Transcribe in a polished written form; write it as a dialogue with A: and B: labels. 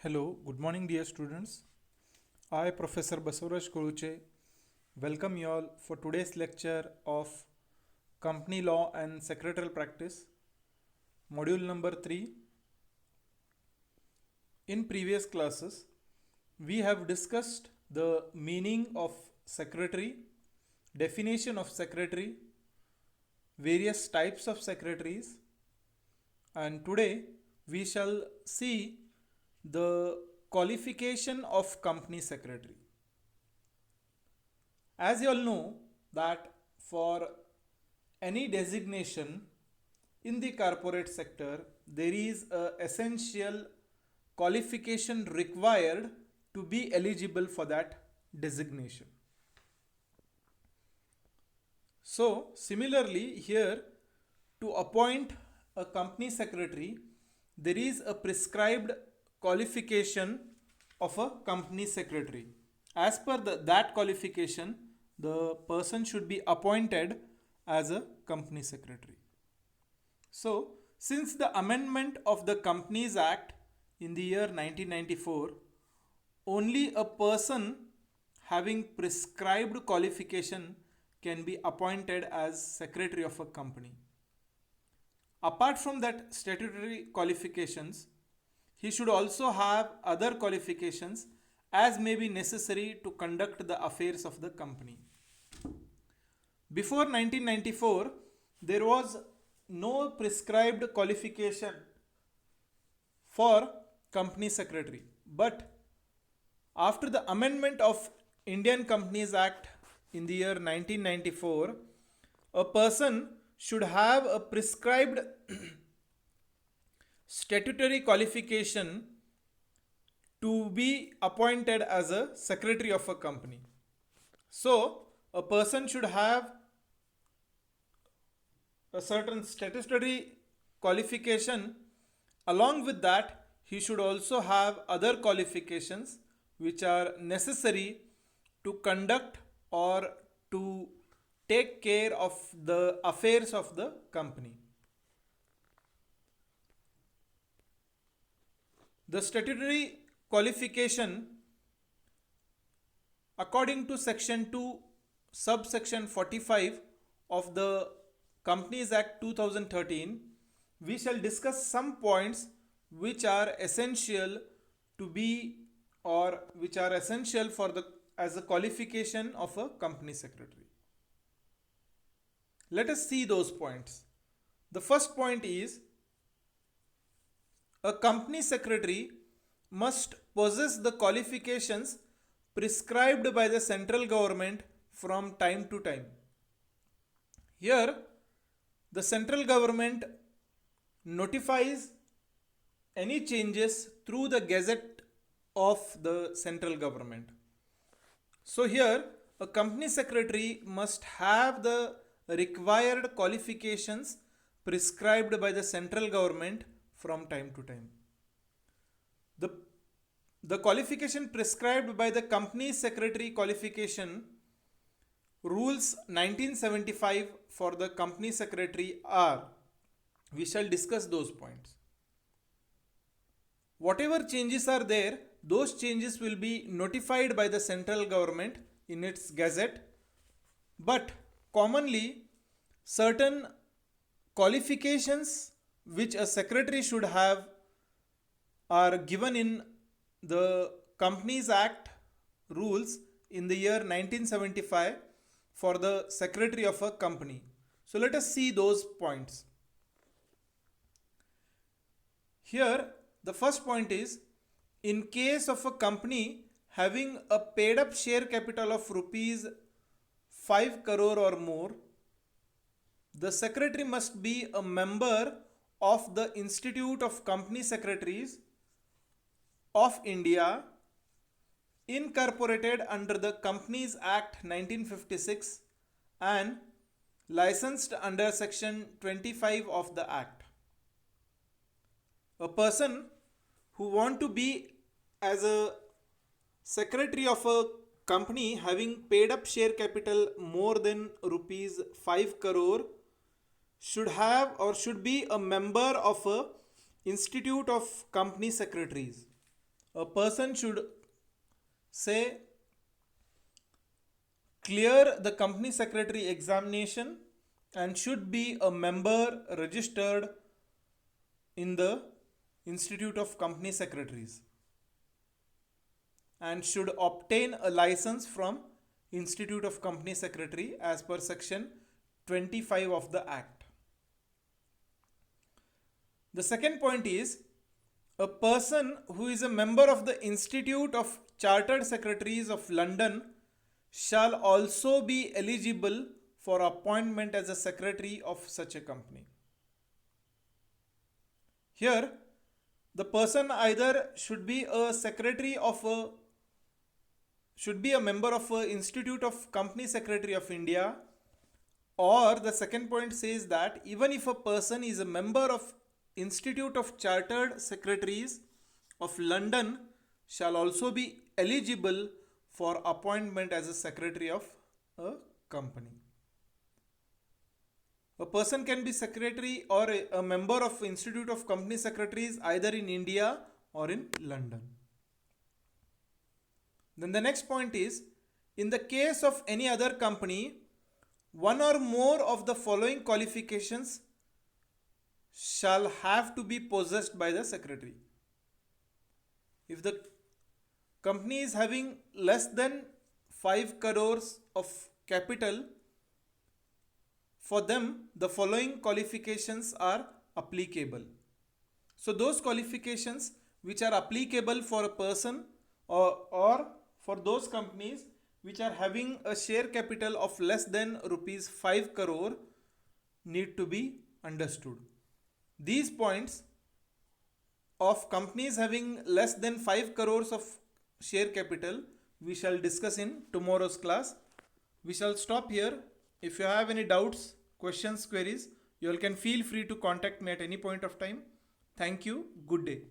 A: Hello, good morning, dear students. I, Professor Basavaraj Koluche, welcome you all for today's lecture of Company Law and Secretarial Practice, Module number 3. In previous classes, we have discussed the meaning of secretary, definition of secretary, various types of secretaries, and today we shall see the qualification of company secretary. As you all know that for any designation in the corporate sector, there is a essential qualification required to be eligible for that designation. So similarly here, to appoint a company secretary, there is a prescribed qualification of a company secretary. As per that qualification, the person should be appointed as a company secretary. So, since the amendment of the Companies Act in the year 1994, only a person having prescribed qualification can be appointed as secretary of a company. Apart from that statutory qualifications, he should also have other qualifications as may be necessary to conduct the affairs of the company. Before 1994, there was no prescribed qualification for company secretary. But after the amendment of Indian Companies Act in the year 1994, a person should have a prescribed statutory qualification to be appointed as a secretary of a company. So, a person should have a certain statutory qualification. Along with that, he should also have other qualifications which are necessary to conduct or to take care of the affairs of the company. The statutory qualification, according to section 2 subsection 45 of the Companies Act 2013, we shall discuss some points which are essential to be or which are essential for the as a qualification of a company secretary. Let us see those points. The first point is a company secretary must possess the qualifications prescribed by the central government from time to time. Here, the central government notifies any changes through the gazette of the central government. So here, a company secretary must have the required qualifications prescribed by the central government from time to time. The qualification prescribed by the company secretary qualification rules 1975 for the company secretary are, we shall discuss those points. Whatever changes are there, those changes will be notified by the central government in its gazette, but commonly certain qualifications which a secretary should have are given in the Companies Act rules in the year 1975 for the secretary of a company. So let us see those points. Here, the first point is, in case of a company having a paid up share capital of rupees 5 crore or more, the secretary must be a member of the Institute of Company Secretaries of India, incorporated under the Companies Act 1956 and licensed under section 25 of the Act. A person who want to be as a secretary of a company having paid up share capital more than rupees 5 crore should have or should be a member of a Institute of Company Secretaries. a person should say clear the company secretary examination and should be a member registered in the Institute of Company Secretaries and should obtain a license from Institute of Company Secretary as per section 25 of the Act. The second point is a person who is a member of the Institute of Chartered Secretaries of London shall also be eligible for appointment as a secretary of such a company. Here, the person either should be a member of a Institute of Company Secretary of India, or the second point says that even if a person is a member of Institute of Chartered Secretaries of London shall also be eligible for appointment as a secretary of a company. A person can be secretary or a member of Institute of Company Secretaries either in India or in London. Then the next point is, in the case of any other company, one or more of the following qualifications shall have to be possessed by the secretary. If the company is having less than 5 crores of capital, for them the following qualifications are applicable. So those qualifications which are applicable for a person or for those companies which are having a share capital of less than rupees 5 crore need to be understood. These points of companies having less than 5 crores of share capital we shall discuss in tomorrow's class. We shall stop here. If you have any doubts, questions, queries, you all can feel free to contact me at any point of time. Thank you. Good day.